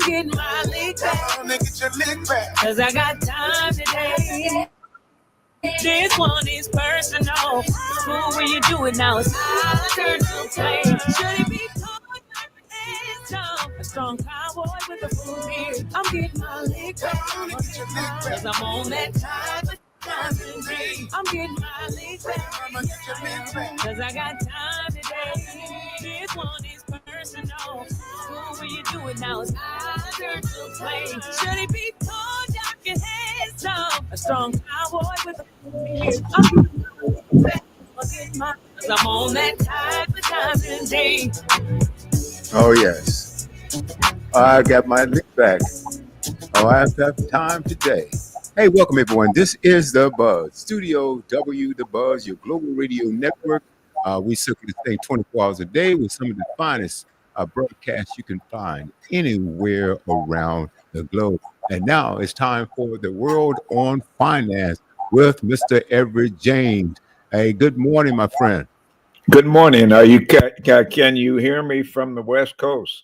I'm getting my lick back. Come on and get your lick back. Cause I got time today. This one is personal. Cool when you do it now. It's my turn to play. Should it be taught? A strong cowboy with a full beard. I'm getting my lick back. Cause I'm on that time for time today. I'm getting my lick back. Cause I got time today. This one is personal. Cool when you do it now. It's my turn to play. Should it be taught? Y'all can have some. A strong cowboy with a full beard. I'm on that time for time today. Oh, yes. I got my lick back. Oh, I have time today. Hey, welcome, everyone. This is The Buzz. Studio W, The Buzz, your global radio network. We circle this thing 24 hours a day with some of the finest broadcasts you can find anywhere around the globe. And now it's time for The World on Finance with Mr. Everett James. Hey, good morning, my friend. Good morning. Are you can you hear me from the West Coast?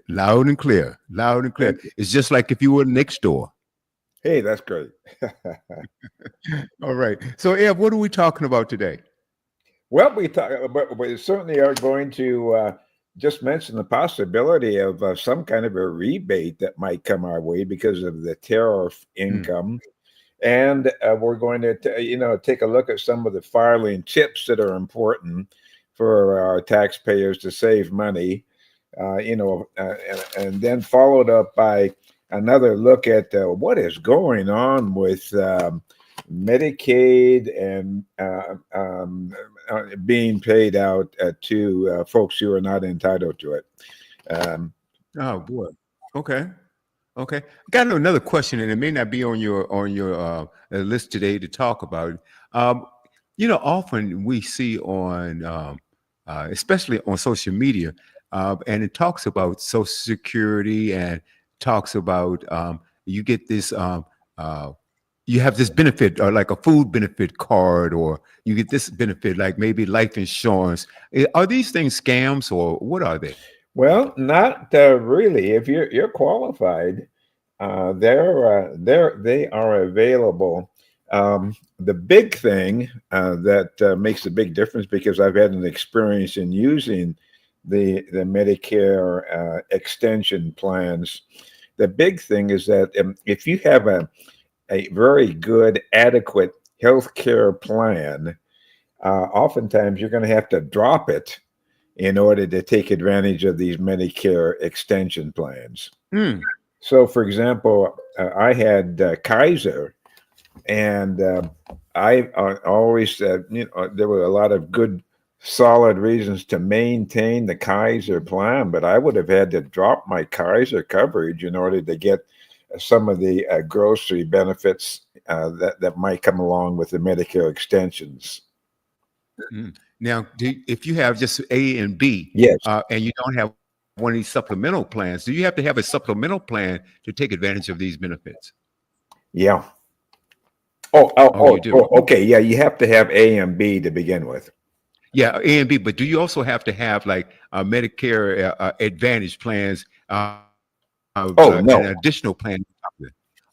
Loud and clear. Loud and clear. It's just like if you were next door. Hey, that's great. All right. So, Ev, what are we talking about today? Well, we certainly are going to just mention the possibility of some kind of a rebate that might come our way because of the tariff income. And we're going to, take a look at some of the filing tips that are important for our taxpayers to save money, and then followed up by another look at what is going on with Medicaid and being paid out to folks who are not entitled to it. Oh, boy. Okay. I got another question, and it may not be on your list today to talk about. Often we see on, especially on social media, and it talks about Social Security and talks about you get this, you have this benefit, or like a food benefit card, or you get this benefit, like maybe life insurance. Are these things scams, or what are they? Well, not really. If you're qualified, they are available. The big thing that makes a big difference, because I've had an experience in using the Medicare extension plans. The big thing is that if you have a very good, adequate health care plan, oftentimes you're going to have to drop it in order to take advantage of these Medicare extension plans. So, for example, I had Kaiser, and I always, there were a lot of good, solid reasons to maintain the Kaiser plan, but I would have had to drop my Kaiser coverage in order to get some of the grocery benefits that might come along with the Medicare extensions. Now, if you have just A and B, yes, and you don't have one of these supplemental plans, do you have to have a supplemental plan to take advantage of these benefits? Yeah. You do. Okay. Yeah, you have to have A and B to begin with. Yeah, A and B, but do you also have to have like Medicare Advantage plans? No. An additional plan.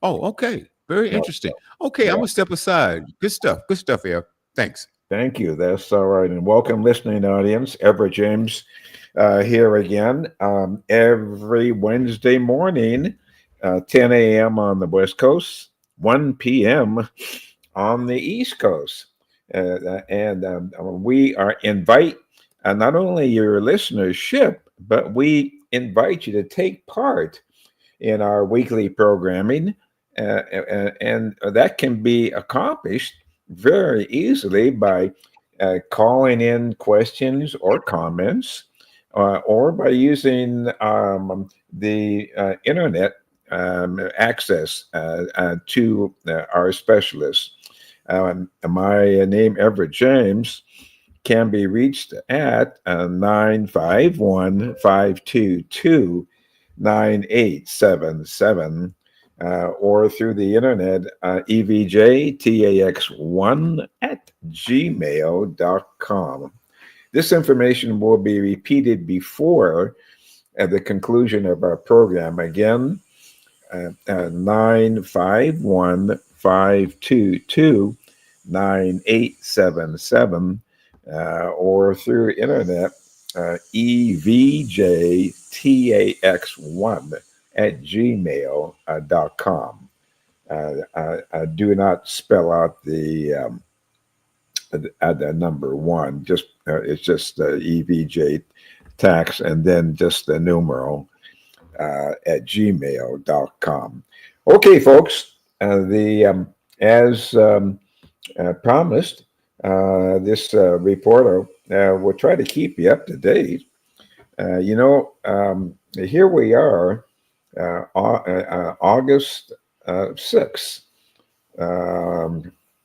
Oh, okay. Very interesting. Okay, I'm gonna step aside. Good stuff, Ev. Thanks. Thank you. That's all right. And welcome, listening audience. Everett James here again every Wednesday morning, 10 a.m. on the West Coast, 1 p.m. on the East Coast. We invite not only your listenership, but we invite you to take part in our weekly programming. And that can be accomplished very easily by calling in questions or comments, or by using the internet access to our specialists. My name, Everett James, can be reached at 951-522-9877. Or through the internet, evjtax1@gmail.com. This information will be repeated before at the conclusion of our program. Again, 951-522-9877, or through internet, evjtax1 at gmail.com. Do not spell out the number one. Just it's just EVJ tax and then just the numeral at gmail.com. Okay, folks. As promised, this reporter will try to keep you up to date. Here we are, August 6th,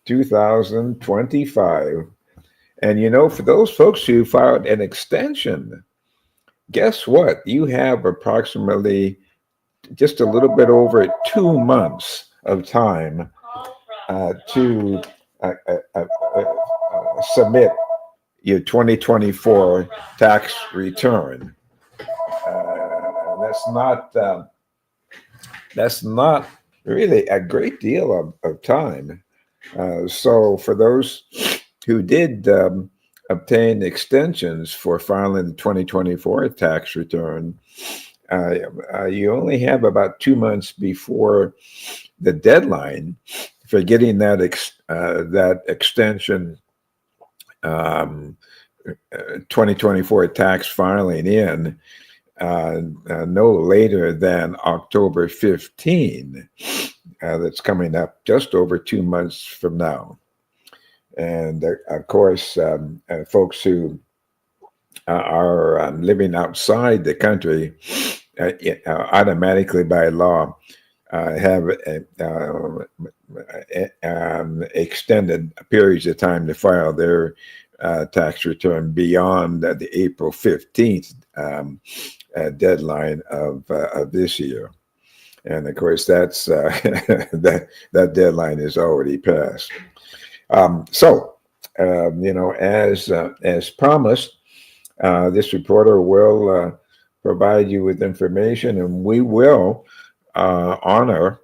2025. And, for those folks who filed an extension, guess what? You have approximately just a little bit over 2 months of time to submit your 2024 tax return. That's not really a great deal of time. So for those who did obtain extensions for filing the 2024 tax return, you only have about 2 months before the deadline for getting that extension 2024 tax filing in no later than October 15. That's coming up just over 2 months from now. And of course, folks who are living outside the country automatically by law have extended periods of time to file their tax return beyond the April 15th deadline of this year. And of course, that's that deadline is already passed. As promised, this reporter will provide you with information, and we will honor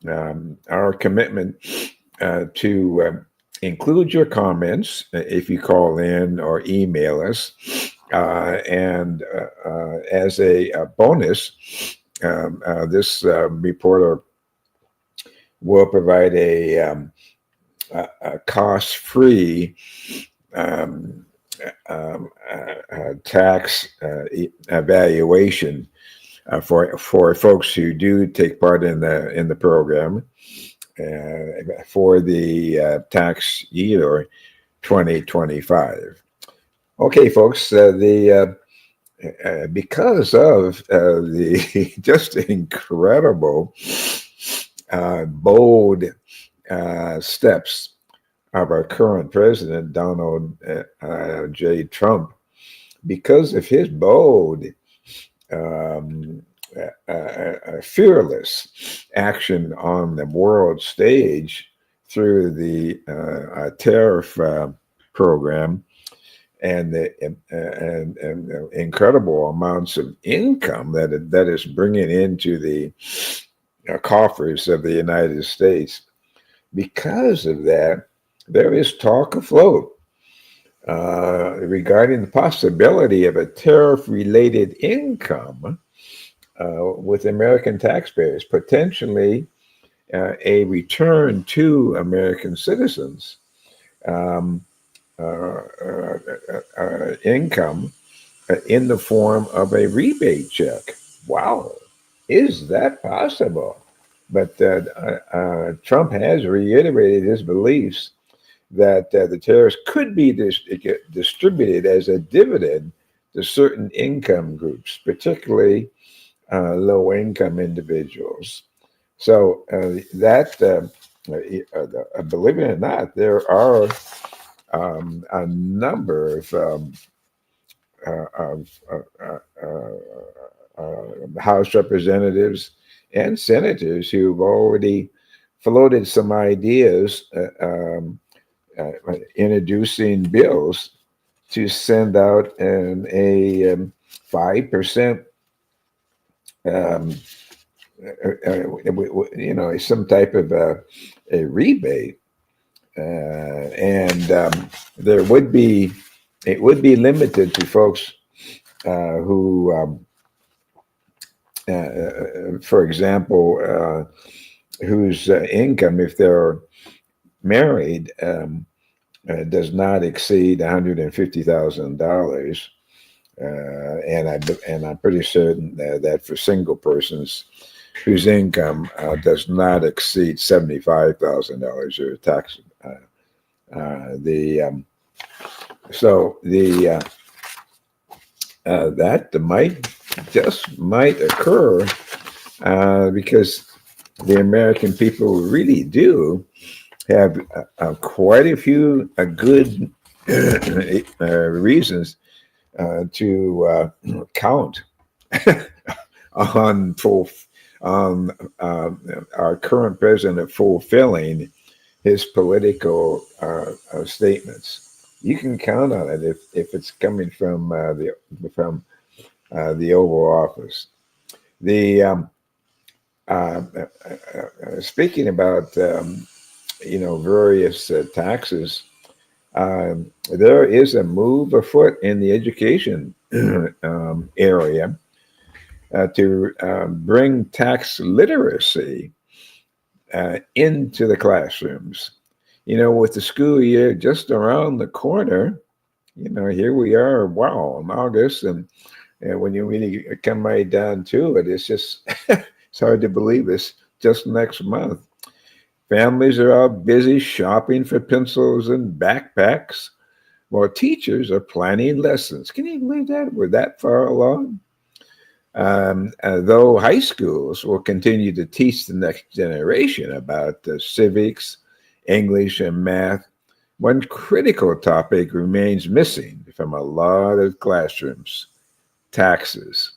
our commitment to include your comments if you call in or email us. And as a bonus, this reporter will provide a cost-free tax evaluation for folks who do take part in the program for the tax year 2025. Okay, folks, because of the just incredible, bold steps of our current president, Donald J. Trump, because of his bold, fearless action on the world stage through the tariff program, and the incredible amounts of income that is bringing into the coffers of the United States. Because of that, there is talk afloat regarding the possibility of a tariff-related income with American taxpayers, potentially a return to American citizens. Income in the form of a rebate check. Wow, is that possible? But Trump has reiterated his beliefs that the tariffs could be distributed as a dividend to certain income groups, particularly low-income individuals. So believe it or not, there are a number of House representatives and senators who've already floated some ideas introducing bills to send out a 5% some type of a rebate, and there would be it would be limited to folks who, for example, whose income, if they're married, does not exceed $150,000. And I'm pretty certain that for single persons whose income does not exceed $75,000 or tax, that might occur because the American people really do have quite a few good reasons to count on our current president fulfilling his political statements. You can count on it if it's coming from the Oval Office. Speaking about various taxes. There is a move afoot in the education area to bring tax literacy into the classrooms. With the school year just around the corner, here we are, wow, in August, and when you really come right down to it, it's just, it's hard to believe it's just next month. Families are out busy shopping for pencils and backpacks, while teachers are planning lessons. Can you believe that? We're that far along. Though high schools will continue to teach the next generation about civics, English, and math, one critical topic remains missing from a lot of classrooms: taxes.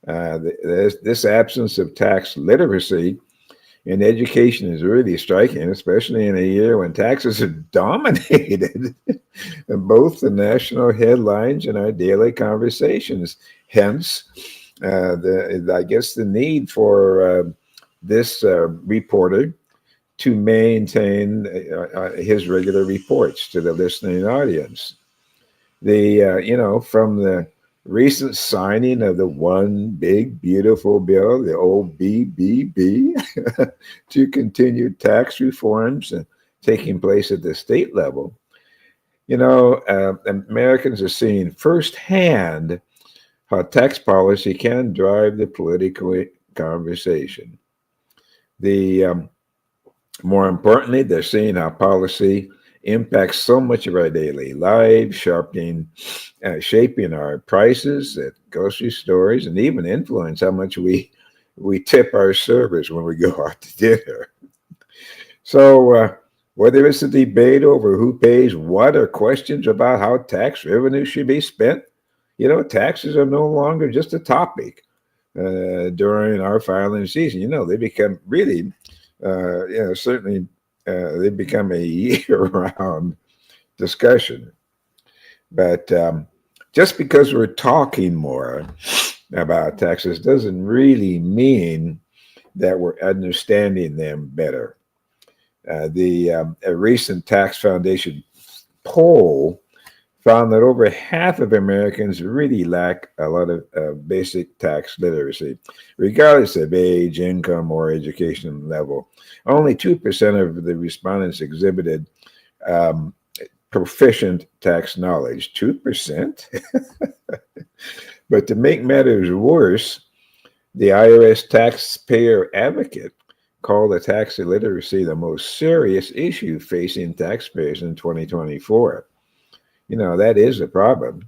This absence of tax literacy in education is really striking, especially in a year when taxes have dominated both the national headlines and our daily conversations. Hence, I guess the need for this reporter to maintain his regular reports to the listening audience. From the recent signing of the One Big Beautiful Bill, the OBBB, to continued tax reforms taking place at the state level, Americans are seeing firsthand how tax policy can drive the political conversation. More importantly, they're seeing how policy impacts so much of our daily lives, shaping our prices at grocery stores, and even influence how much we tip our servers when we go out to dinner. So whether it's a debate over who pays what or questions about how tax revenue should be spent, taxes are no longer just a topic during our filing season. They become really, certainly they become a year-round discussion. But just because we're talking more about taxes doesn't really mean that we're understanding them better. A recent Tax Foundation poll found that over half of Americans really lack a lot of basic tax literacy, regardless of age, income, or education level. Only 2% of the respondents exhibited proficient tax knowledge. 2%? But to make matters worse, the IRS taxpayer advocate called the tax illiteracy the most serious issue facing taxpayers in 2024. That is a problem.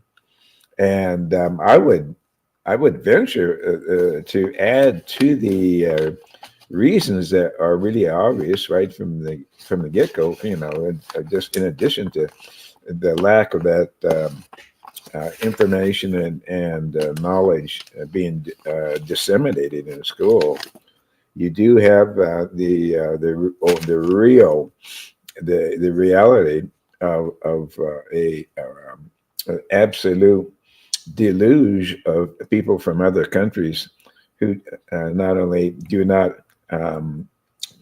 And I would venture to add to the reasons that are really obvious right from the get-go, just in addition to the lack of that information and knowledge being disseminated in school. You do have the reality of a absolute deluge of people from other countries who not only do not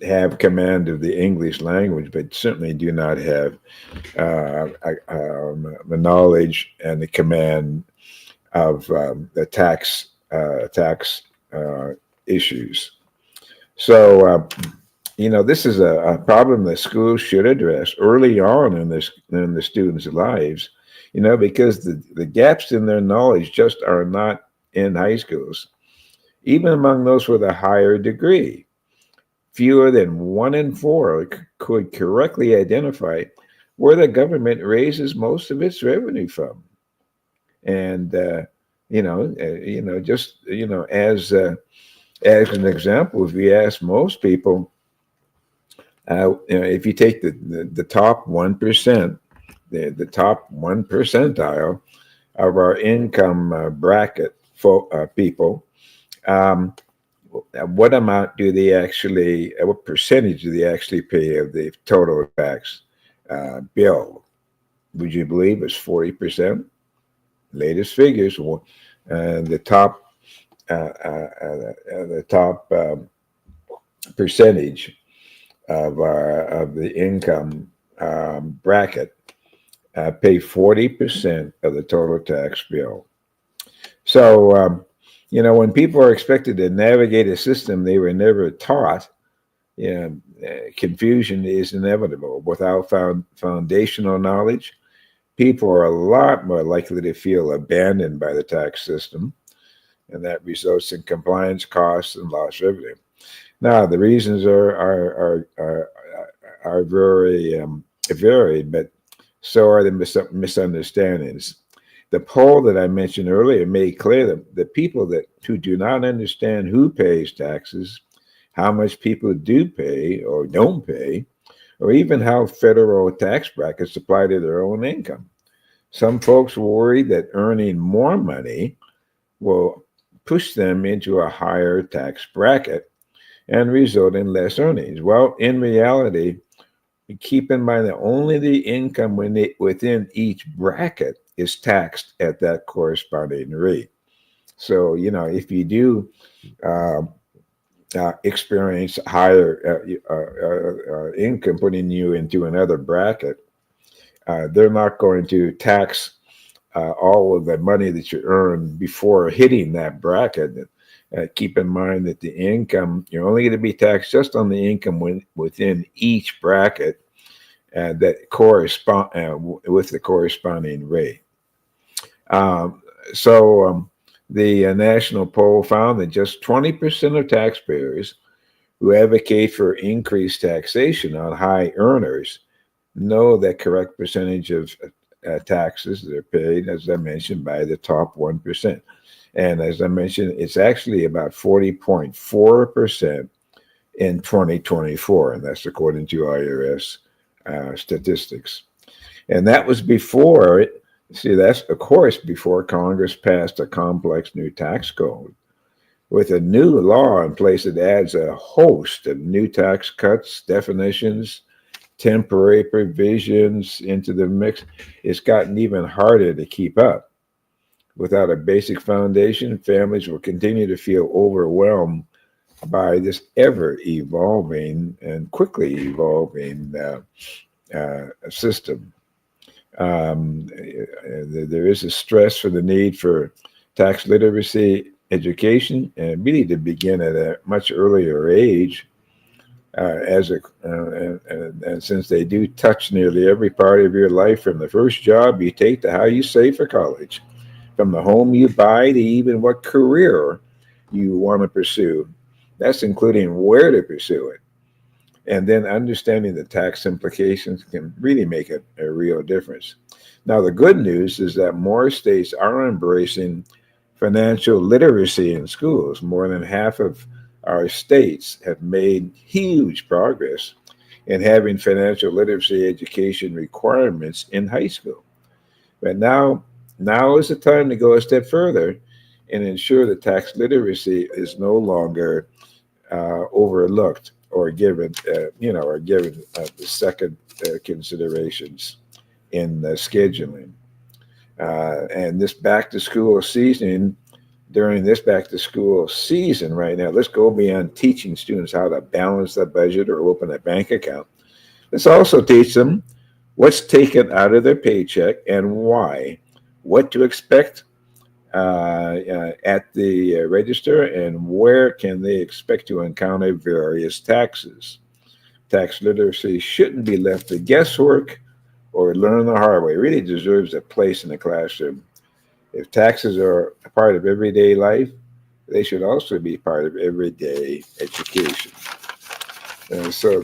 have command of the English language, but certainly do not have the knowledge and the command of the tax issues. So, this is a problem that schools should address early on in the students' lives, because the gaps in their knowledge just are not in high schools. Even among those with a higher degree, fewer than 1 in 4 could correctly identify where the government raises most of its revenue from. And as an example, if you ask most people, if you take the top 1%, the top 1 percentile of our income bracket for people, what amount do they actually, what percentage do they actually pay of the total tax bill? Would you believe it's 40%? Latest figures, the top percentage of the income bracket pay 40% of the total tax bill. So, when people are expected to navigate a system they were never taught, confusion is inevitable. Without foundational knowledge, people are a lot more likely to feel abandoned by the tax system, and that results in compliance costs and lost revenue. Now, the reasons are very varied, but so are the misunderstandings. The poll that I mentioned earlier made clear that the people who do not understand who pays taxes, how much people do pay or don't pay, or even how federal tax brackets apply to their own income. Some folks worry that earning more money will push them into a higher tax bracket and result in less earnings. Well, in reality, keep in mind that only the income within each bracket is taxed at that corresponding rate. So, if you do experience higher income putting you into another bracket, they're not going to tax all of the money that you earn before hitting that bracket. Keep in mind that the income, you're only going to be taxed just on the income within each bracket that correspond with the corresponding rate. The national poll found that just 20% of taxpayers who advocate for increased taxation on high earners know the correct percentage of taxes that are paid, as I mentioned, by the top 1%. And as I mentioned, it's actually about 40.4% in 2024, and that's according to IRS statistics. And that was before, that's of course before Congress passed a complex new tax code with a new law in place that adds a host of new tax cuts, definitions, temporary provisions into the mix. It's gotten even harder to keep up. Without a basic foundation, families will continue to feel overwhelmed by this ever-evolving and quickly evolving system. There is a stress for the need for tax literacy education, and really to begin at a much earlier age, and since they do touch nearly every part of your life, from the first job you take to how you save for college, from the home you buy to even what career you want to pursue. That's including where to pursue it. And then understanding the tax implications can really make a real difference. Now, the good news is that more states are embracing financial literacy in schools. More than half of our states have made huge progress in having financial literacy education requirements in high school. But now is the time to go a step further and ensure that tax literacy is no longer overlooked or given, the second considerations in scheduling. And this back to school season during this back to school season right now. Let's go beyond teaching students how to balance the budget or open a bank account. Let's also teach them what's taken out of their paycheck and why, what to expect at the register, and where can they expect to encounter various taxes. Tax literacy shouldn't be left to guesswork or learn the hard way. It really deserves a place in the classroom. If taxes are a part of everyday life, they should also be part of everyday education. So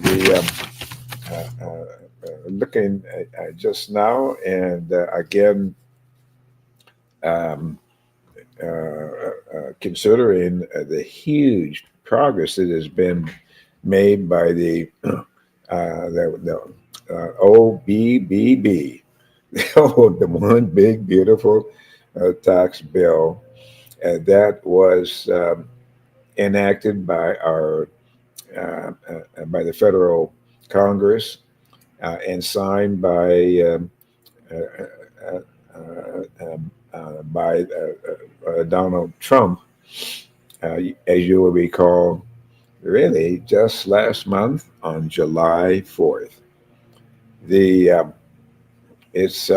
looking at just now, and again, considering the huge progress that has been made by the OBBB, the one big beautiful tax bill that was enacted by our by the federal Congress and signed by Donald Trump, as you will recall, really just last month on July 4th. It's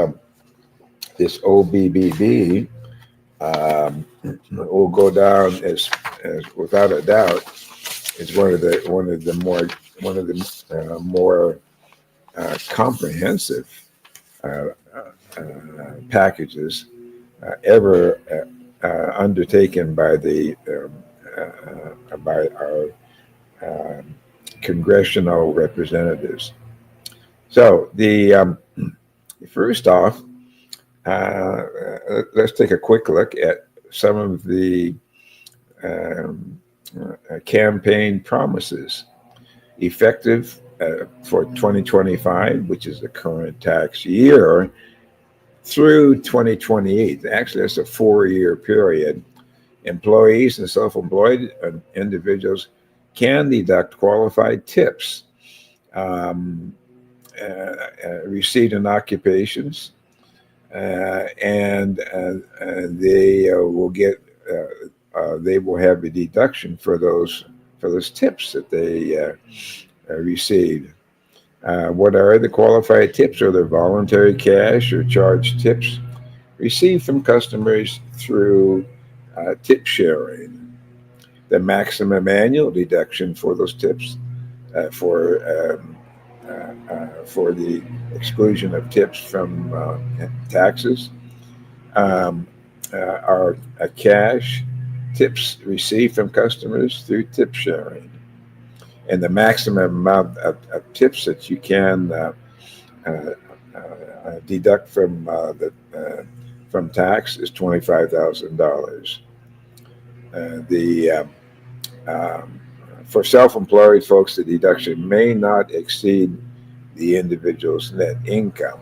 this OBBB will go down as without a doubt, it's one of the more comprehensive packages ever undertaken by our congressional representatives. So first off, let's take a quick look at some of the campaign promises effective for 2025, which is the current tax year, through 2028. Actually, that's a 4-year period. Employees and self-employed individuals can deduct qualified tips received in occupations, and they will have a deduction for those tips that they received. What are the qualified tips? Are they voluntary cash or charged tips received from customers through tip sharing? The maximum annual deduction for those tips for the exclusion of tips from taxes are cash tips received from customers through tip sharing. And the maximum amount of tips that you can deduct from tax is $25,000. For self-employed folks, the deduction may not exceed the individual's net income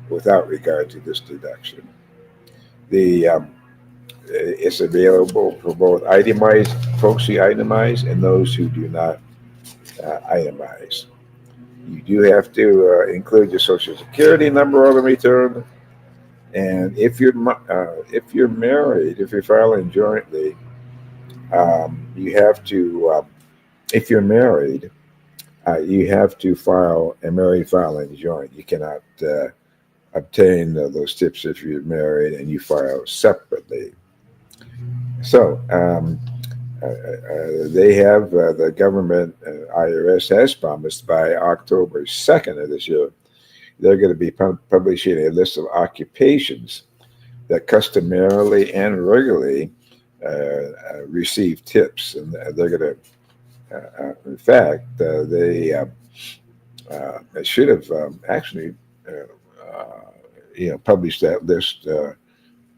without regard to this deduction. It's available for both itemized folks who itemize and those who do not itemize. You do have to include your Social Security number on the return, and if you're married, if you're filing jointly, you have to. If you're married, you have to file a married filing joint. You cannot obtain those tips if you're married and you file separately. So they have the government, IRS has promised by October 2nd of this year, they're going to be publishing a list of occupations that customarily and regularly receive tips, and they're going to. In fact, they should have actually, published that list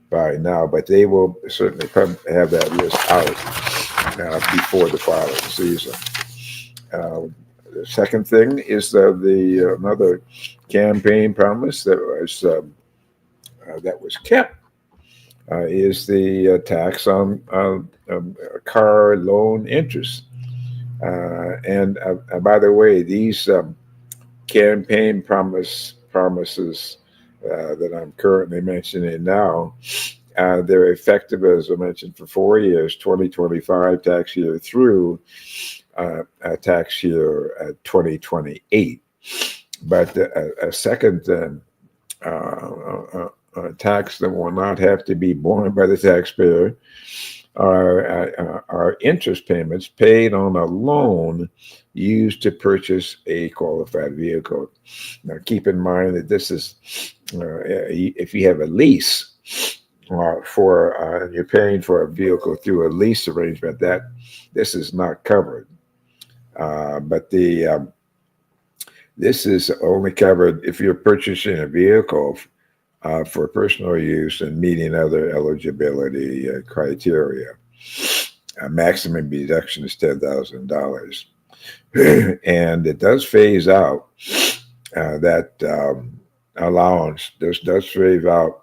by now, but they will certainly have that list out before the filing season. The second thing is another campaign promise that was kept is the tax on car loan interest. And by the way, these campaign promises that I'm currently mentioning now they're effective, as I mentioned, for 4 years, 2025 tax year through tax year 2028. But a second tax that will not have to be borne by the taxpayer are interest payments paid on a loan used to purchase a qualified vehicle. Now, keep in mind that this is if you have a lease you're paying for a vehicle through a lease arrangement, that this is not covered. But this is only covered if you're purchasing a vehicle for personal use and meeting other eligibility criteria. Maximum deduction is $10,000. And it does phase out that allowance. This does phase out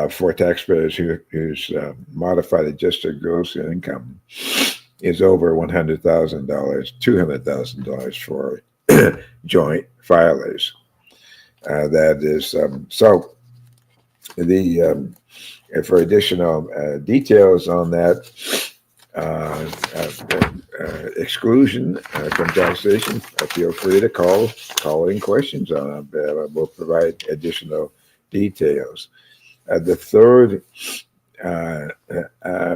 for taxpayers whose modified adjusted gross income is over $100,000, $200,000 for joint filers. That is so. For additional details on that exclusion from taxation, feel free to call in questions on it. We'll provide additional details. The third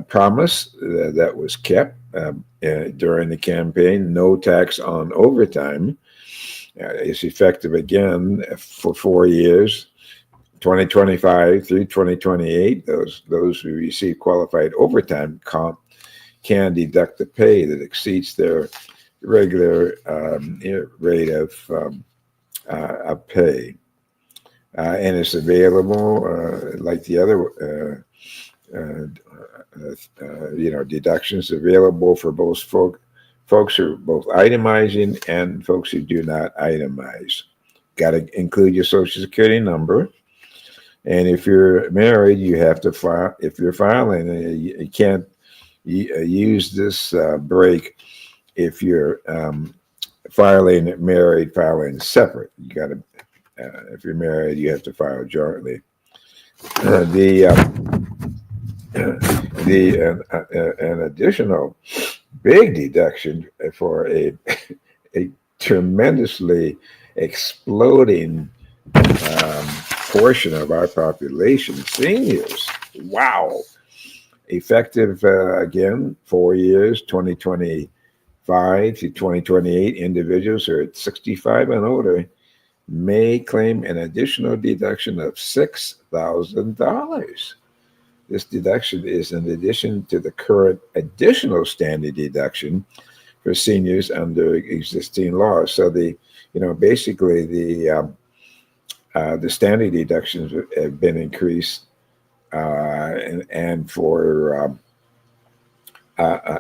promise that was kept during the campaign, no tax on overtime, is effective again for 4 years, 2025 through 2028. Those who receive qualified overtime comp can deduct the pay that exceeds their regular rate of pay. And it's available like the other deductions, available for both folks who are both itemizing and folks who do not itemize. Got to include your Social Security number. And if you're married, you have to file. If you're filing, you can't use this break if you're filing separate. You got to, if you're married, you have to file jointly. An additional big deduction for a tremendously exploding portion of our population, seniors. Wow. Effective again, 4 years, 2025 to 2028, individuals who are at 65 and older may claim an additional deduction of $6,000. This deduction is in addition to the current additional standard deduction for seniors under existing laws. So basically the standard deductions have been increased, and for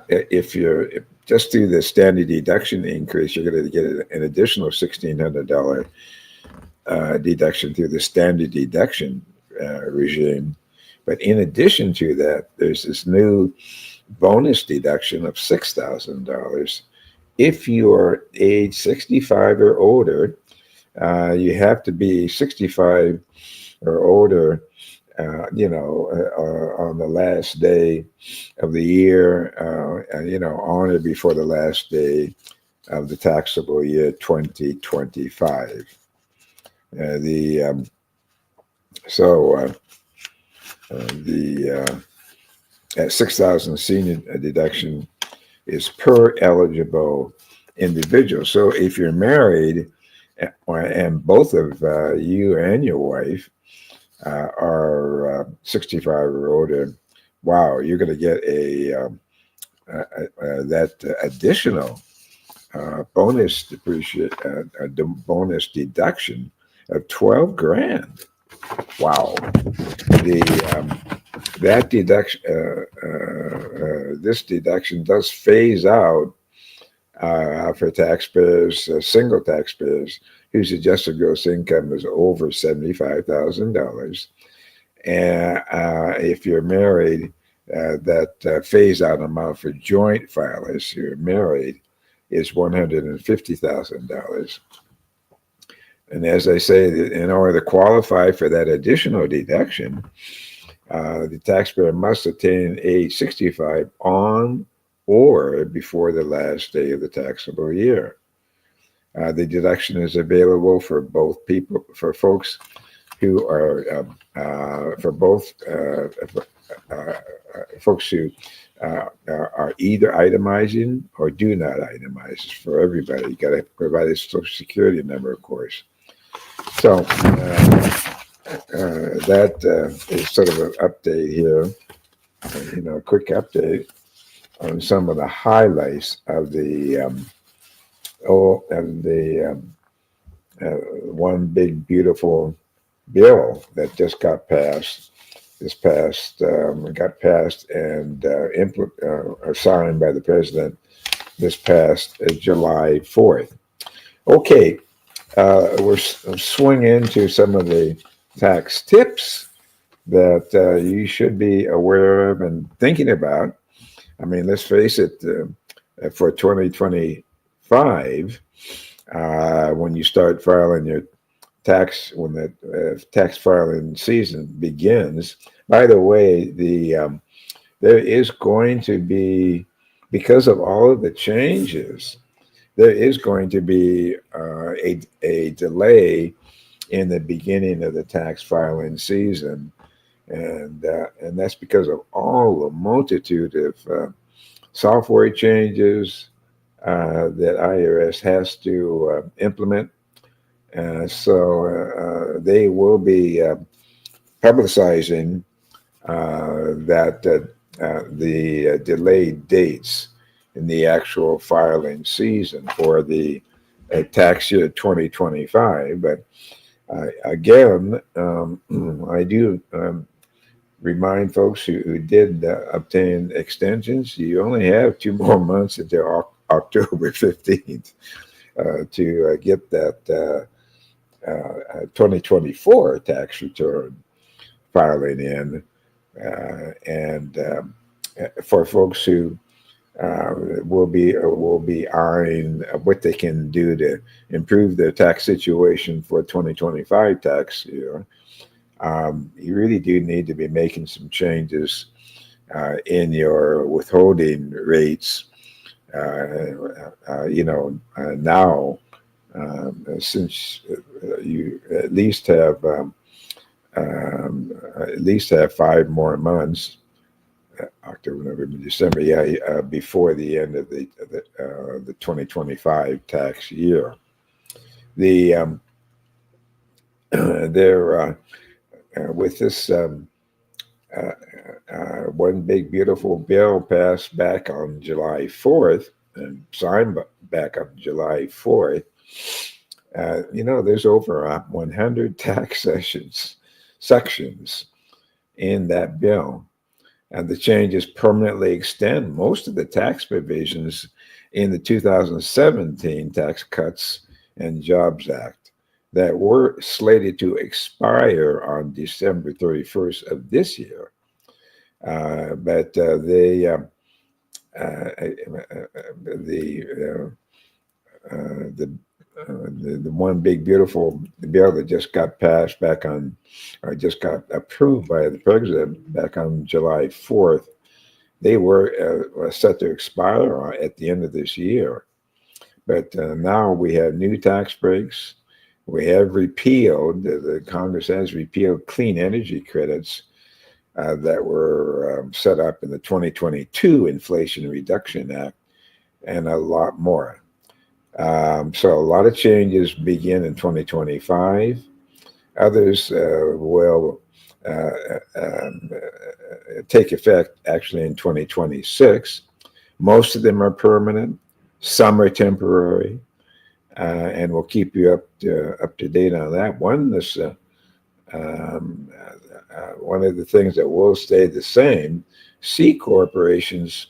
if you're just through the standard deduction increase, you're going to get an additional $1,600 deduction through the standard deduction regime. But in addition to that, there's this new bonus deduction of $6,000. If you're age 65 or older, you have to be 65 or older, on the last day of the year, on or before the last day of the taxable year 2025. The 6,000 senior deduction is per eligible individual. So if you're married and both of you and your wife are 65 or older, wow, you're going to get that additional bonus deduction of $12,000. Wow. That deduction, this deduction does phase out for taxpayers, single taxpayers whose adjusted gross income is over $75,000. And if you're married, that phase out amount for joint filers who are married is $150,000. And as I say, in order to qualify for that additional deduction, The taxpayer must attain age 65 on or before the last day of the taxable year. The deduction is available for both people, for folks who are, for both folks who are either itemizing or do not itemize. It's for everybody. You got to provide a social security number, of course. So that is sort of an update here, a quick update on some of the highlights of the one big beautiful bill that just got passed and signed by the president this past July 4th. Okay, we're swing into some of the tax tips that you should be aware of and thinking about. I mean, let's face it, for 2025, when you start filing your tax, when the tax filing season begins. By the way, there is going to be, because of all of the changes, there is going to be a delay in the beginning of the tax filing season, and that's because of all the multitude of software changes that IRS has to implement. So they will be publicizing that the delayed dates in the actual filing season for the tax year 2025. But again, I do remind folks who did obtain extensions, you only have 2 more months until October 15th to get that 2024 tax return filing in. And for folks who will be eyeing what they can do to improve their tax situation for 2025 tax year, you really do need to be making some changes in your withholding rates. Now, since you at least have 5 more months, October, November, December, before the end of the 2025 tax year. With this one big beautiful bill passed back on July 4th and signed back on July 4th, there's over 100 tax sections in that bill. And the changes permanently extend most of the tax provisions in the 2017 Tax Cuts and Jobs Act that were slated to expire on December 31st of this year. But the one big beautiful bill that just got passed just got approved by the president back on July 4th, they were set to expire at the end of this year. But now we have new tax breaks. We have repealed, the Congress has repealed clean energy credits that were set up in the 2022 Inflation Reduction Act, and a lot more. So a lot of changes begin in 2025. Others will take effect actually in 2026. Most of them are permanent. Some are temporary, and we'll keep you up to date on that. One of the things that will stay the same: C corporations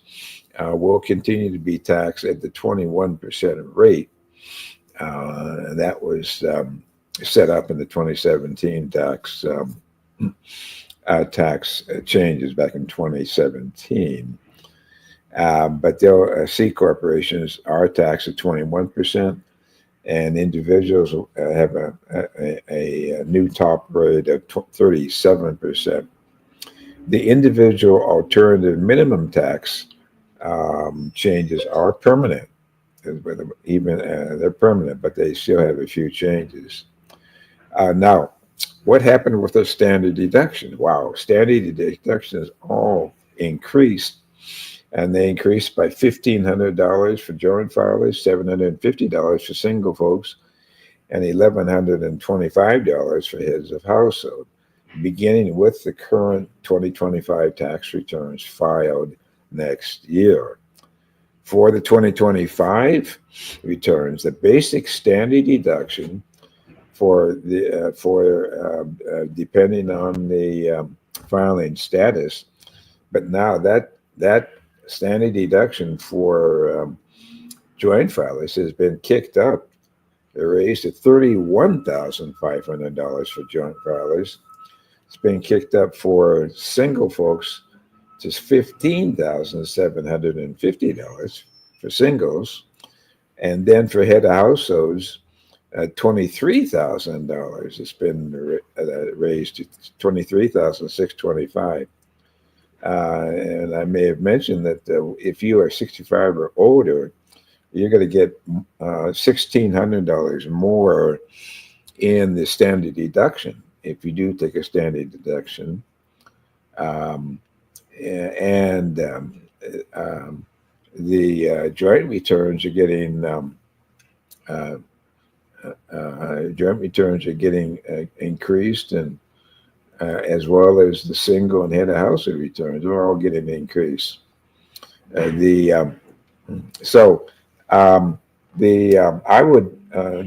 will continue to be taxed at the 21% rate. And that was set up in the 2017 tax changes back in 2017. But C corporations are taxed at 21%, and individuals have a new top rate of 37%. The individual alternative minimum tax changes are permanent. Even they're permanent, but they still have a few changes. Now, what happened with the standard deduction? Wow, standard deductions all increased, and they increased by $1,500 for joint filers, $750 for single folks, and $1,125 for heads of household, beginning with the current 2025 tax returns filed next year. For the 2025 returns, the basic standard deduction for depending on the filing status, but now that standard deduction for joint filers has been kicked up. They raised to $31,500 for joint filers. It's been kicked up for single folks to $15,750 for singles, and then for head of households, $23,000. It's been raised to $23,625. And I may have mentioned that if you are 65 or older, you're going to get $1,600 more in the standard deduction if you do take a standard deduction. The joint returns are getting increased, and as well as the single and head of household returns are all getting increased. I would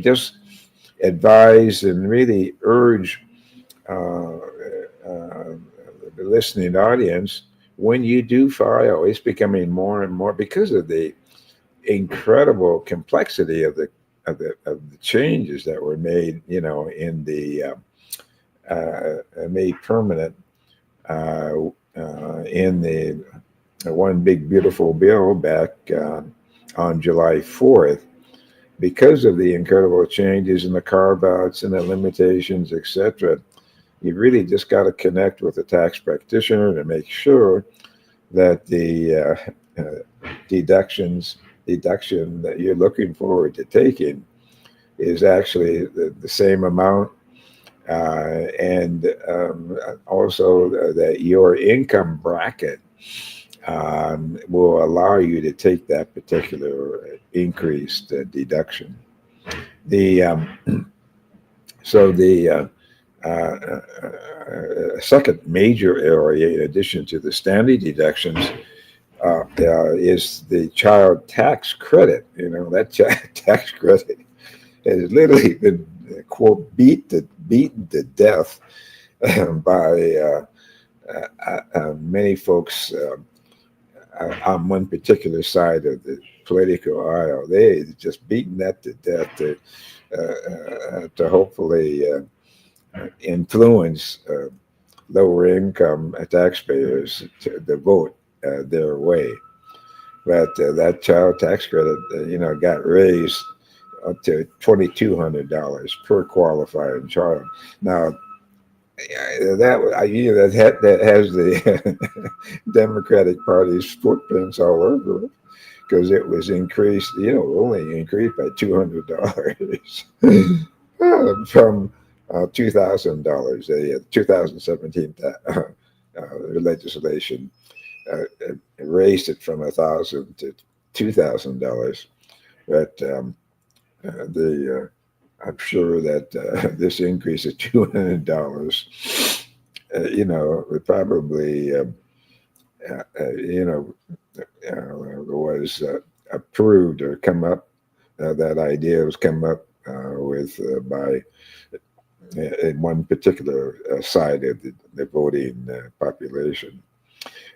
just advise and really urge the listening audience, when you do file, it's becoming more and more, because of the incredible complexity of the changes that were made, in the made permanent in the one big beautiful bill back on July 4th. Because of the incredible changes in the carve-outs and the limitations, etc., you really just got to connect with a tax practitioner to make sure that the deduction that you're looking forward to taking is actually the same amount, and also that your income bracket will allow you to take that particular increased deduction. Second major area, in addition to the standard deductions, is the child tax credit. That child tax credit has literally been, quote, beaten to death by many folks on one particular side of the political aisle. They just beaten that to death to hopefully influence lower income taxpayers to vote their way. But that child tax credit, got raised up to $2,200 per qualifying child. Now, that has the Democratic Party's footprints all over it, because it was increased, only increased by $200 from $2,000. The 2017 legislation raised it from $1,000 to $2,000. But I'm sure that this increase of $200, would probably, was approved or come up. That idea was come up with by one particular side of the voting population.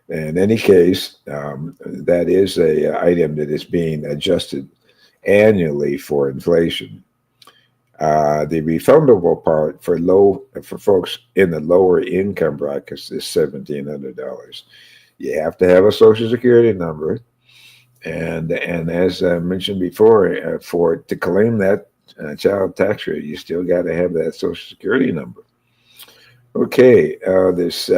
In any case, that is a item that is being adjusted annually for inflation. The refundable part for folks in the lower income brackets is $1,700. You have to have a Social Security number, and as I mentioned before, to claim that child tax rate, you still got to have that Social Security number. Okay, this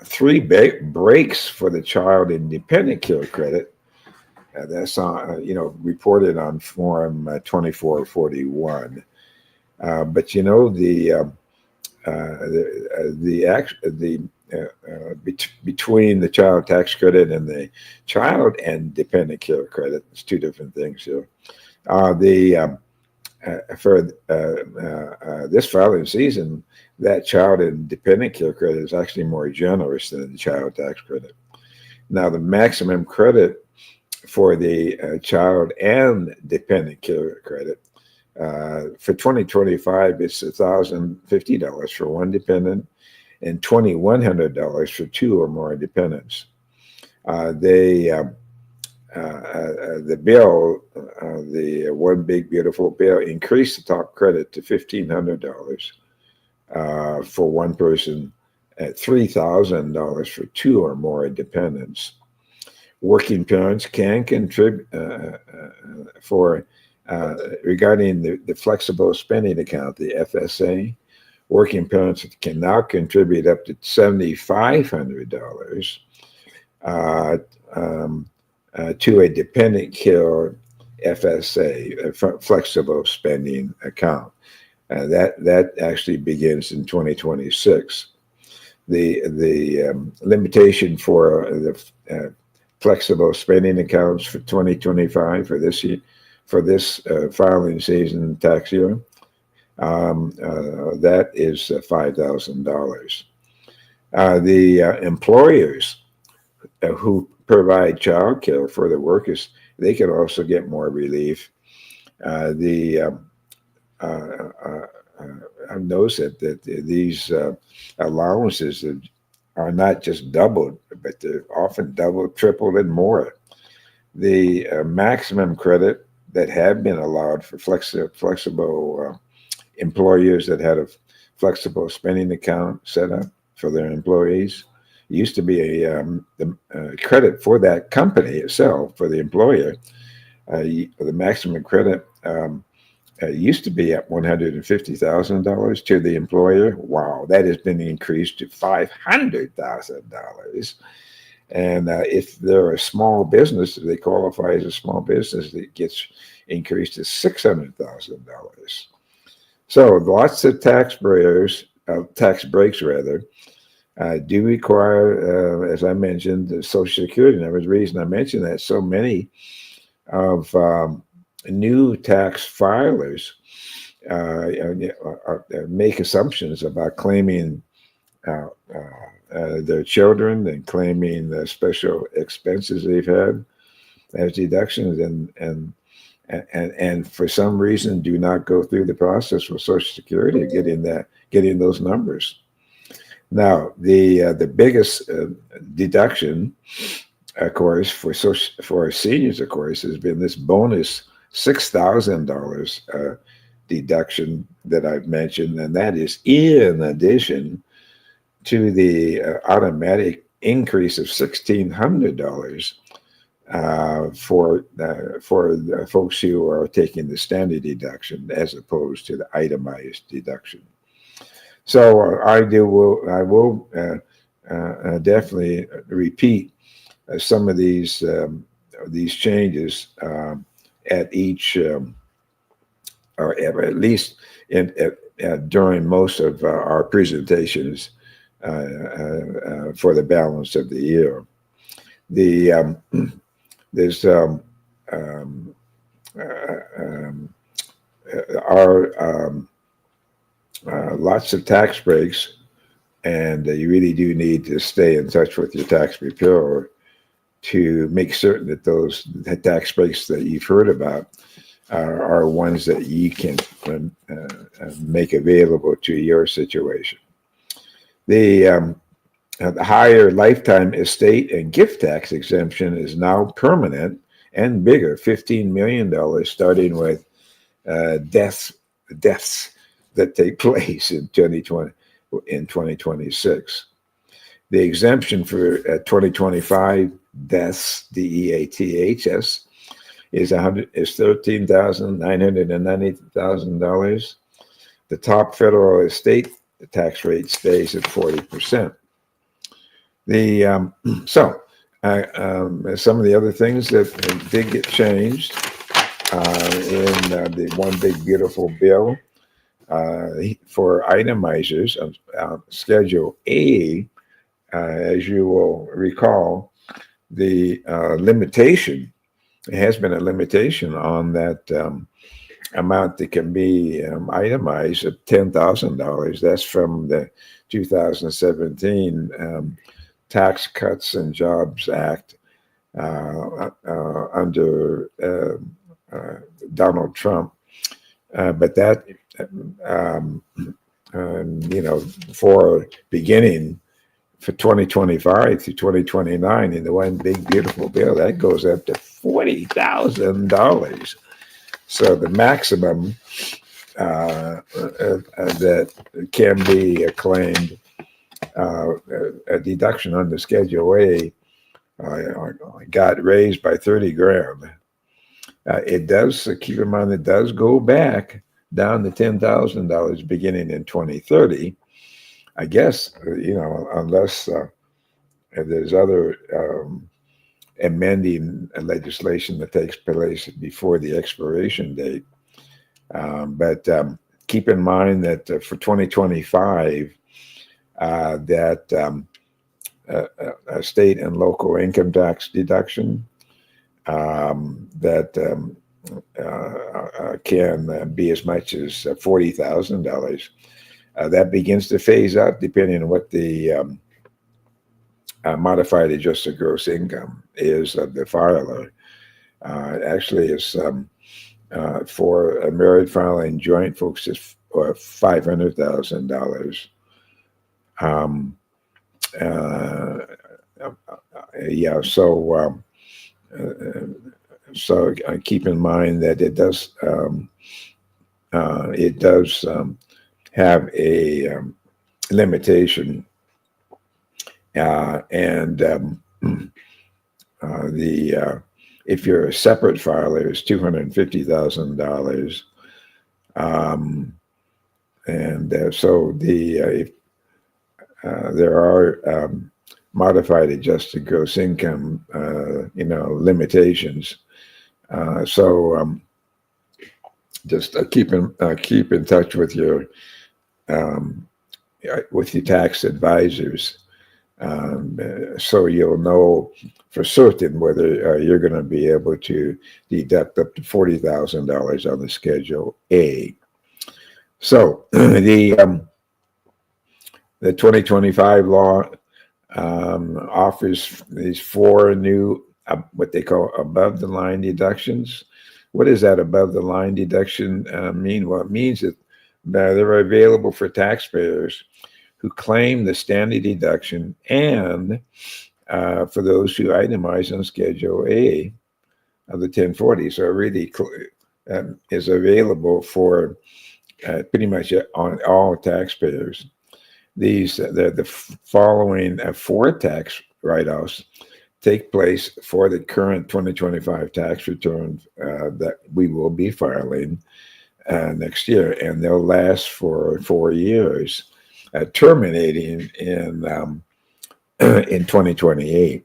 three breaks for the child in dependent care credit. That's on, reported on Form 2441. But between the child tax credit and the child and dependent care credit, it's two different things here. For this filing season, that child and dependent care credit is actually more generous than the child tax credit. Now, the maximum credit for the child and dependent care credit for 2025, it's $1,050 for one dependent and $2,100 for two or more dependents. The bill, the One Big Beautiful Bill, increased the top credit to $1,500 for one person, at $3,000 for two or more dependents. Working parents can contribute regarding the flexible spending account, the FSA. Working parents can now contribute up to $7,500 to a dependent care FSA, a flexible spending account. That actually begins in 2026. The limitation for the flexible spending accounts for 2025 for this year, for this filing season tax year, that is $5,000. The employers who provide child care for the workers, they can also get more relief. I've noticed that these allowances are not just doubled, but they're often doubled, tripled, and more. The maximum credit that have been allowed for flexible employers that had a flexible spending account set up for their employees, used to be the credit for that company itself, for the employer. The maximum credit used to be at $150,000 to the employer. Wow, that has been increased to $500,000. And if they're a small business, if they qualify as a small business, it gets increased to $600,000. So lots of tax breaks do require, as I mentioned, the Social Security number. The reason I mentioned that, so many of new tax filers make assumptions about claiming their children and claiming the special expenses they've had as deductions, and for some reason do not go through the process with Social Security of getting those numbers. Now, the biggest deduction, of course, for seniors, of course, has been this bonus $6,000 deduction that I've mentioned, and that is in addition to the automatic increase of $1,600 for folks who are taking the standard deduction as opposed to the itemized deduction. So I will definitely repeat some of these changes at each, or at least during most of our presentations for the balance of the year. There's lots of tax breaks, and you really do need to stay in touch with your tax preparer to make certain that those tax breaks that you've heard about are ones that you can make available to your situation. The higher lifetime estate and gift tax exemption is now permanent and bigger, $15 million, starting with deaths that take place in 2026. The exemption for 2025 deaths, DEATHS, is $13,990,000. The top federal estate tax rate stays at 40%. The so some of the other things that did get changed in the one big beautiful bill for itemizers of Schedule A, as you will recall, the limitation, it has been a limitation on that amount that can be itemized at $10,000. That's from the 2017 Tax Cuts and Jobs Act under Donald Trump. But that, for beginning for 2025 to 2029 in the one big beautiful bill, that goes up to $40,000. So the maximum that can be claimed a deduction under Schedule A got raised by 30 grand. It does, keep in mind, it does go back down to $10,000 beginning in 2030. I guess, unless there's other amending legislation that takes place before the expiration date. But keep in mind that for 2025, that a state and local income tax deduction that can be as much as $40,000. That begins to phase out depending on what the modified adjusted gross income is of the filer. Actually, it's for a married filing joint folks, it's $500,000. Yeah, so keep in mind that it does have a limitation, and if you're a separate filer, it's $250,000, and so there are modified adjusted gross income, limitations. So just keep in touch with your tax advisors, so you'll know for certain whether you're going to be able to deduct up to $40,000 on the Schedule A. So the 2025 law offers these 4 new what they call above the line deductions. What does that above the line deduction mean? Well, it means that they're available for taxpayers who claim the standard deduction and for those who itemize on Schedule A of the 1040. So it really is available for pretty much on all taxpayers. The following 4 tax write-offs take place for the current 2025 tax return that we will be filing next year, and they'll last for 4 years, terminating in 2028.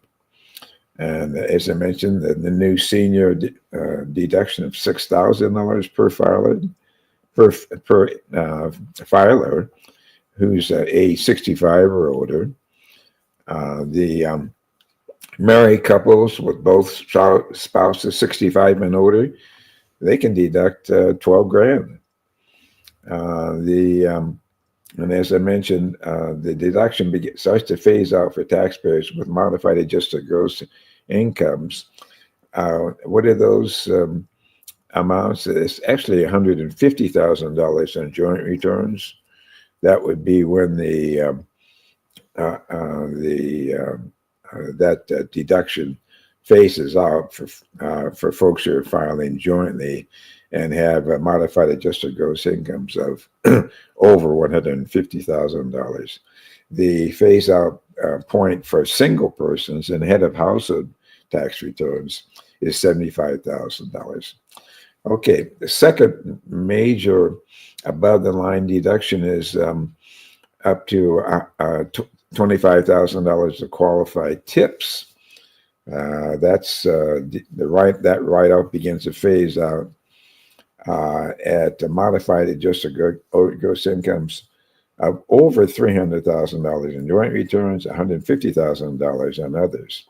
And as I mentioned, the new senior deduction of $6,000 per filer who's age 65 or older. The married couples with both spouses 65 and older, they can deduct 12 grand. And as I mentioned, the deduction starts to phase out for taxpayers with modified adjusted gross incomes. What are those amounts? It's actually $150,000 on joint returns. That would be when that deduction phases out for folks who are filing jointly and have modified adjusted gross incomes of over $150,000. The phase out point for single persons and head of household tax returns is $75,000. Okay, the second major above the line deduction is up to $25,000 to qualify tips. That's that write-off begins to phase out at modified adjusted gross incomes of over $300,000 in joint returns, $150,000 on others.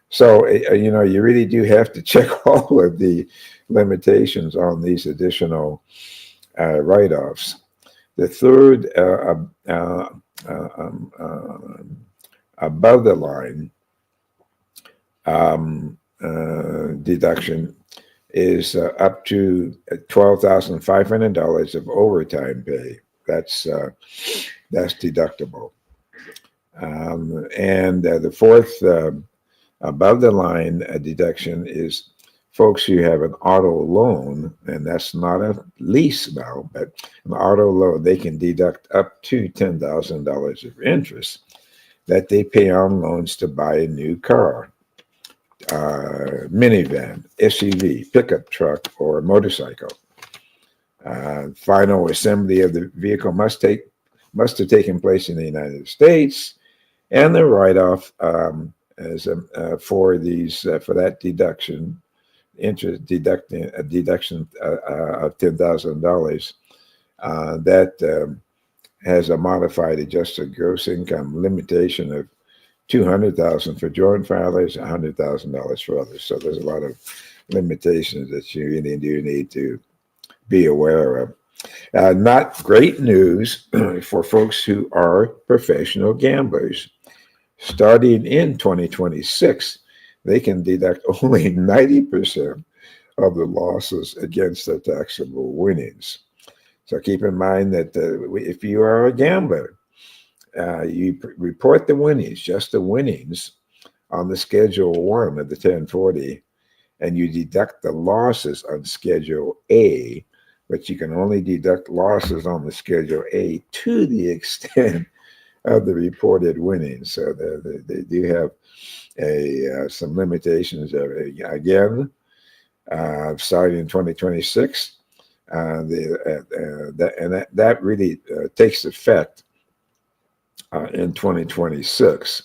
So, you really do have to check all of the limitations on these additional write-offs. The third above the line deduction is up to $12,500 of overtime pay. That's deductible. And the fourth above the line deduction is folks who have an auto loan, and that's not a lease now, but an auto loan, they can deduct up to $10,000 of interest that they pay on loans to buy a new car, minivan, SUV, pickup truck, or motorcycle. Final assembly of the vehicle must have taken place in the United States, and the write-off for that deduction, interest deduction of $10,000, that has a modified adjusted gross income limitation of $200,000 for joint filers, $100,000 for others. So there's a lot of limitations that you really do need to be aware of. Not great news for folks who are professional gamblers. Starting in 2026, they can deduct only 90% of the losses against their taxable winnings. So keep in mind that if you are a gambler, you report the winnings, just the winnings, on the Schedule 1 of the 1040, and you deduct the losses on Schedule A, but you can only deduct losses on the Schedule A to the extent of the reported winnings. So they do have some limitations there. Again, starting in 2026, that really takes effect in 2026.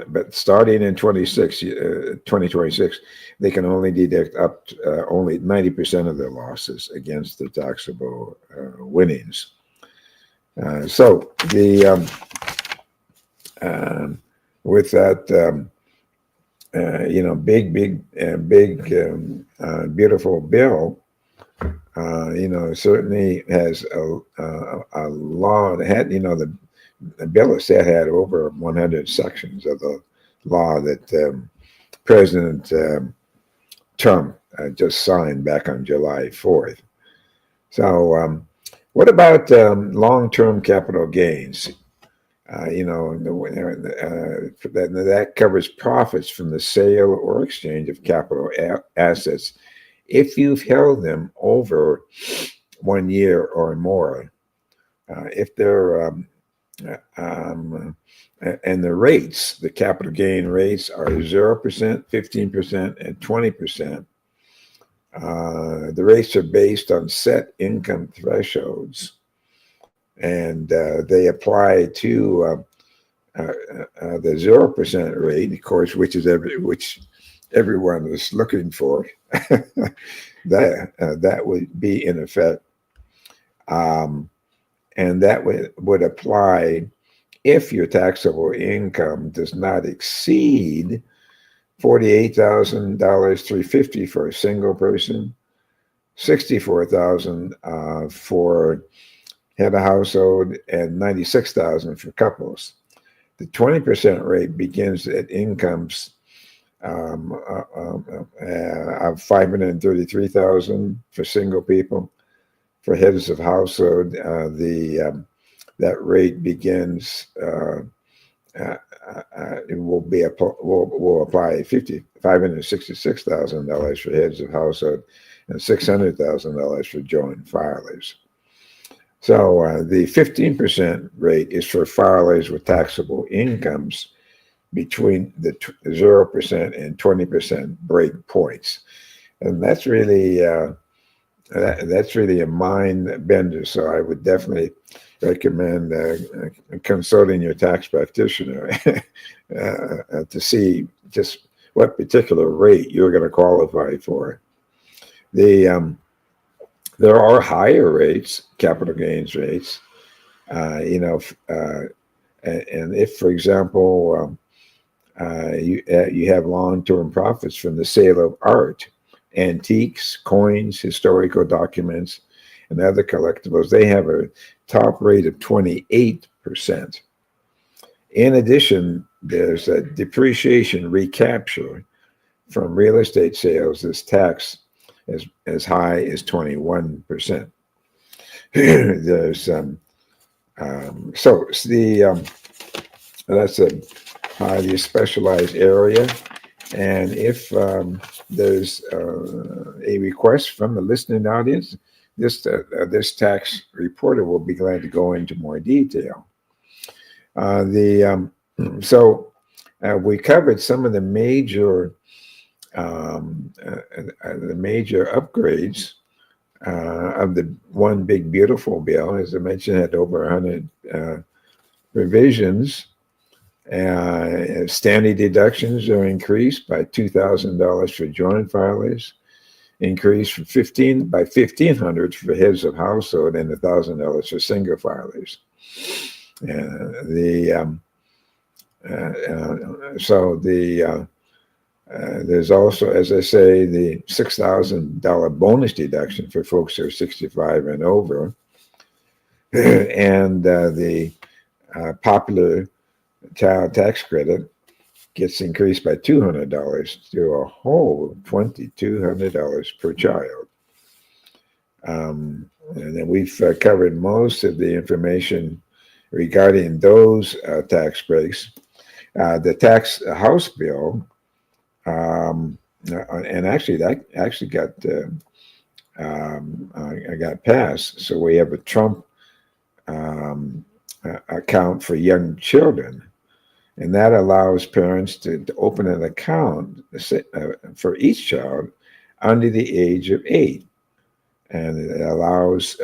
But starting in 2026, they can only deduct up to, only 90% of their losses against the taxable winnings. So with that, beautiful bill, certainly has a law that had, the bill itself had over 100 sections of the law that President Trump just signed back on July 4th. So what about long-term capital gains? That covers profits from the sale or exchange of capital assets if you've held them over 1 year or more. If they're and the rates, the capital gain rates are 0%, 15%, and 20%. The rates are based on set income thresholds, and they apply to the 0% rate, of course, which everyone is looking for. that would be in effect. And that would apply if your taxable income does not exceed $48,000, $350 for a single person, $64,000 for head of household, and $96,000 for couples. The 20% rate begins at incomes of $533,000 for single people. For heads of household, that rate begins. It will apply $566,000 for heads of household and $600,000 for joint filers. So the 15% rate is for filers with taxable incomes between the 0% and 20% break points, and that's really that's really a mind bender. So I would definitely recommend consulting your tax practitioner to see just what particular rate you're going to qualify for. There are higher rates, capital gains rates, and if, for example, you have long-term profits from the sale of art, antiques, coins, historical documents, and other collectibles, they have a top rate of 28%. In addition, there's a depreciation recapture from real estate sales that's taxed as high as 21%. There's that's a highly specialized area, and if there's a request from the listening audience, this tax reporter will be glad to go into more detail. We covered some of the major upgrades of the One Big Beautiful Bill. As I mentioned, it had over 100 revisions. Standing deductions are increased by $2,000 for joint filers, increased from $1,500 for heads of household, and $1,000 for single filers. There's also, as I say, the $6,000 bonus deduction for folks who are 65 and over, and the popular child tax credit gets increased by $200 to a whole $2,200 per child. And then we've covered most of the information regarding those tax breaks. The tax House bill, and actually that actually got passed. So we have a Trump account for young children, and that allows parents to open an account for each child under the age of 8. And it allows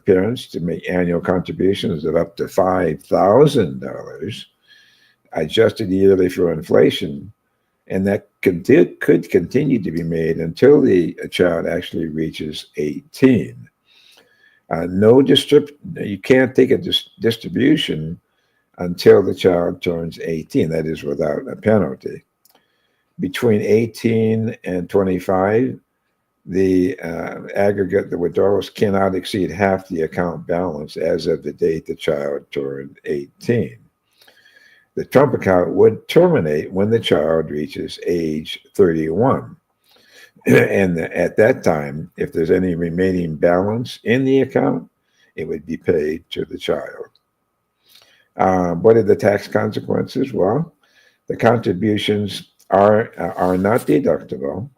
parents to make annual contributions of up to $5,000, adjusted yearly for inflation. And that could continue to be made until the child actually reaches 18. You can't take a distribution until the child turns 18, that is without a penalty. Between 18 and 25, the aggregate, the withdrawals cannot exceed half the account balance as of the date the child turned 18. The Trump account would terminate when the child reaches age 31. And at that time, if there's any remaining balance in the account, it would be paid to the child. What are the tax consequences? Well, the contributions are not deductible.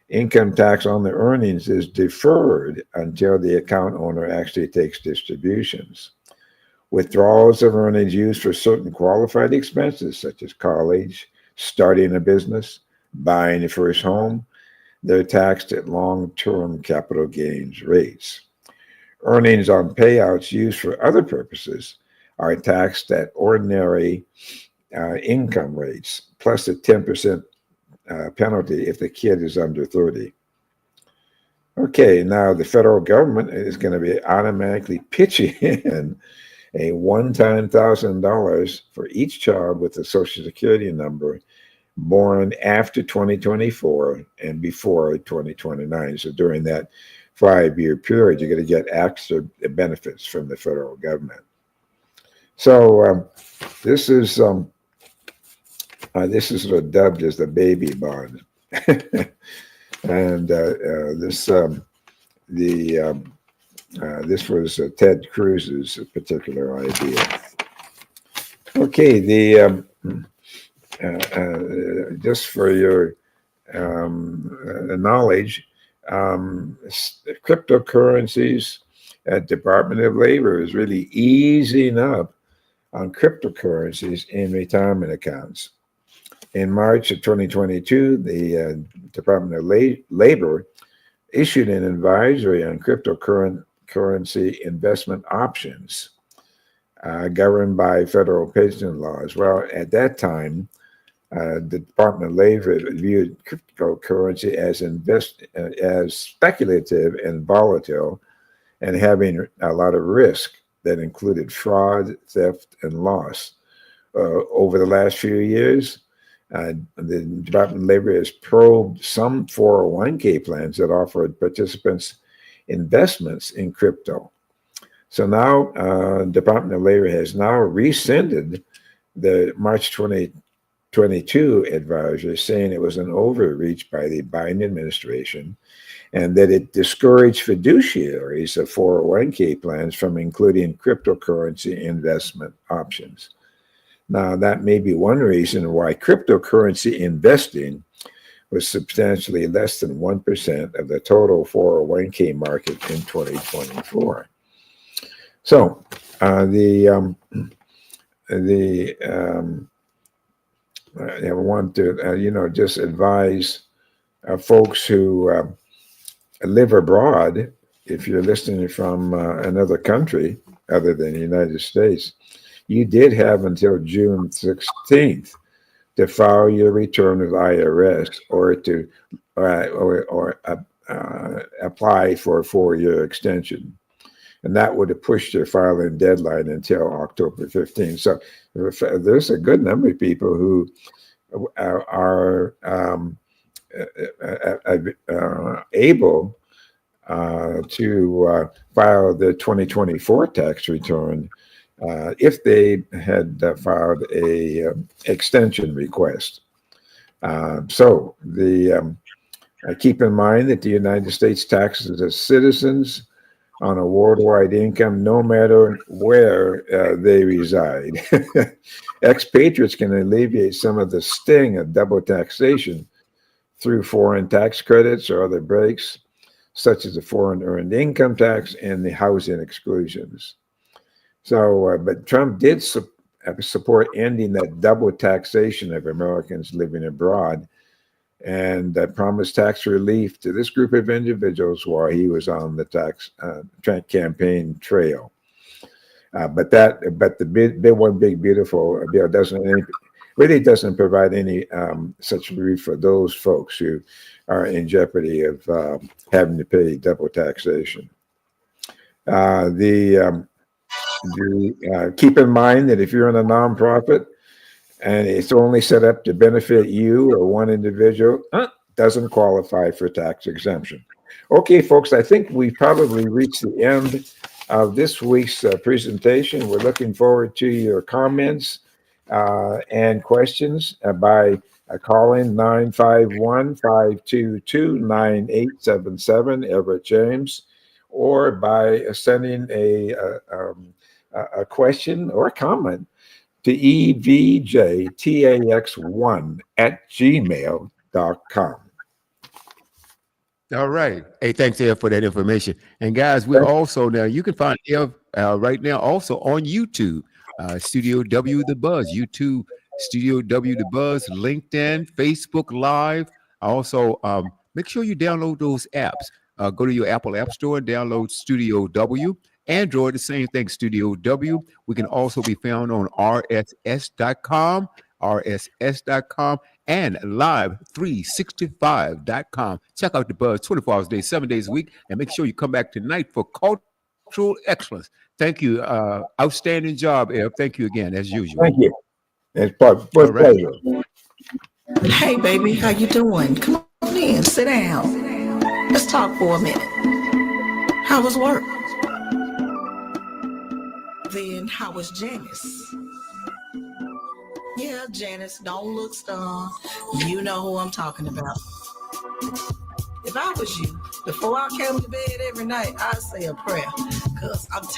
Income tax on the earnings is deferred until the account owner actually takes distributions. Withdrawals of earnings used for certain qualified expenses, such as college, starting a business, buying a first home, they're taxed at long-term capital gains rates. Earnings on payouts used for other purposes are taxed at ordinary income rates, plus a 10% penalty if the kid is under 30. Okay, now the federal government is going to be automatically pitching in a one-time $1,000 for each child with a Social Security number born after 2024 and before 2029. So during that 5-year period, you're going to get extra benefits from the federal government. So this is sort of dubbed as the baby bond, and this was Ted Cruz's particular idea. Okay, just for your knowledge, cryptocurrencies at Department of Labor is really easing up on cryptocurrencies in retirement accounts. In March of 2022, the Department of Labor issued an advisory on cryptocurrency investment options governed by federal pension laws. Well, at that time, the Department of Labor viewed cryptocurrency as speculative and volatile and having a lot of risk that included fraud, theft, and loss. Over the last few years, the Department of Labor has probed some 401k plans that offered participants investments in crypto. So now, Department of Labor has now rescinded the March 2022 advisory, saying it was an overreach by the Biden administration and that it discouraged fiduciaries of 401k plans from including cryptocurrency investment options. Now, that may be one reason why cryptocurrency investing was substantially less than 1% of the total 401k market in 2024. So, I want to, just advise folks who live abroad, if you're listening from another country other than the United States, you did have until June 16th to file your return with IRS or to apply for a 4-year extension. And that would have pushed your filing deadline until October 15th. So there's a good number of people who are able to file the 2024 tax return if they had filed a extension request. So keep in mind that the United States taxes as citizens on a worldwide income, no matter where they reside. Expatriates can alleviate some of the sting of double taxation through foreign tax credits or other breaks, such as the foreign earned income tax and the housing exclusions. So, but Trump did support ending that double taxation of Americans living abroad and promised tax relief to this group of individuals while he was on the tax campaign trail. But the one big beautiful bill doesn't provide any such relief for those folks who are in jeopardy of having to pay double taxation. Keep in mind that if you're in a nonprofit and it's only set up to benefit you or one individual, doesn't qualify for tax exemption. Okay, folks, I think we've probably reached the end of this week's presentation. We're looking forward to your comments and questions by calling 951-522-9877, Everett James, or by sending a question or a comment to evjtax1@gmail.com. All right. Hey, thanks, Ev, for that information. And guys, we're also now, you can find Ev right now also on YouTube, Studio W The Buzz, YouTube, Studio W The Buzz, LinkedIn, Facebook Live. Also, make sure you download those apps. Go to your Apple App Store and download Studio W. Android, the same thing, Studio W. We can also be found on rss.com, and live365.com. Check out the Buzz 24 hours a day, 7 days a week, and make sure you come back tonight for Cultural Excellence. Thank you. Outstanding job, Ev. Thank you again, as usual. Thank you. It's a pleasure. Hey, baby, how you doing? Come on in, sit down. Let's talk for a minute. How was work? Then how was Janice? Yeah, Janice, don't look stunned. You know who I'm talking about. If I was you, before I came to bed every night, I'd say a prayer. Because I'm telling